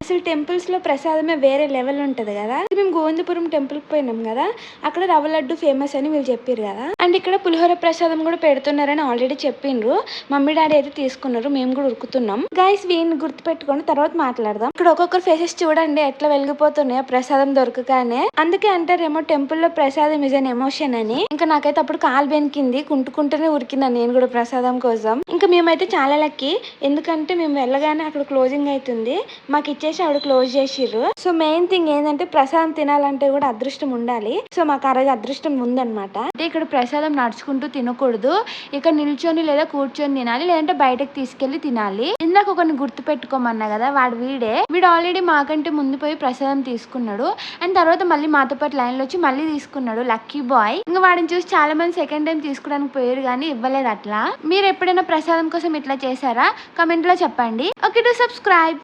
అసలు టెంపుల్స్ లో ప్రసాదమే వేరే లెవెల్ ఉంటది కదా. మేము గోవిందపురం టెంపుల్ కి పోయినాం కదా, అక్కడ రవ్వ లడ్డు ఫేమస్ అని వీళ్ళు చెప్పారు కదా. అండ్ ఇక్కడ పులిహోర ప్రసాదం కూడా పెడుతున్నారని ఆల్రెడీ చెప్పిండ్రు. మమ్మీ డాడీ అయితే తీసుకున్నారు, మేము కూడా ఉరుకుతున్నాం. గైస్ వీడిని గుర్తు పెట్టుకొని తర్వాత మాట్లాడదాం. ఇక్కడ ఒక్కొక్కరు ఫేసెస్ చూడండి ఎట్లా వెలిగిపోతున్నాయో ప్రసాదం దొరకగానే. అందుకే అంటారేమో టెంపుల్ లో ప్రసాదం ఇస్ అన్ ఎమోషన్ అని. ఇంకా నాకైతే అప్పుడు కాలు బెనికింది, కుంటుకుంటూనే ఉరికినా నేను కూడా ప్రసాదం కోసం. ఇంకా మేమైతే చాలా లక్కీ, ఎందుకంటే మేము వెళ్ళగానే అక్కడ క్లోజింగ్ అవుతుంది, మాకు ఇచ్చేసి ఆవిడ క్లోజ్ చేసిర్రు. సో మెయిన్ థింగ్ ఏంటంటే ప్రసాదం తినాలంటే కూడా అదృష్టం ఉండాలి. సో మాకు ఆ రోజు అదృష్టం ఉందన్నమాట. అంటే ఇక్కడ ప్రసాదం నడుచుకుంటూ తినకూడదు, ఇక్కడ నిల్చొని లేదా కూర్చొని తినాలి, లేదంటే బయటకు తీసుకెళ్లి తినాలి. ఇందాక ఒకరిని గుర్తు పెట్టుకోమన్నా కదా, వీడు ఆల్రెడీ మాకంటే ముందు పోయి ప్రసాదం తీసుకున్నాడు. అండ్ తర్వాత మళ్ళీ మాతో పాటు లైన్ లో వచ్చి మళ్ళీ తీసుకున్నాడు, లక్కీ బాయ్. ఇంకా వాడిని చూసి చాలా మంది సెకండ్ టైం తీసుకోవడానికి పోయారు కానీ ఇవ్వలేదు. అట్లా మీరు ఎప్పుడైనా ప్రసాదం కోసం ఇట్లా చేశారా? కమెంట్ లో చెప్పండి. Okay to subscribe.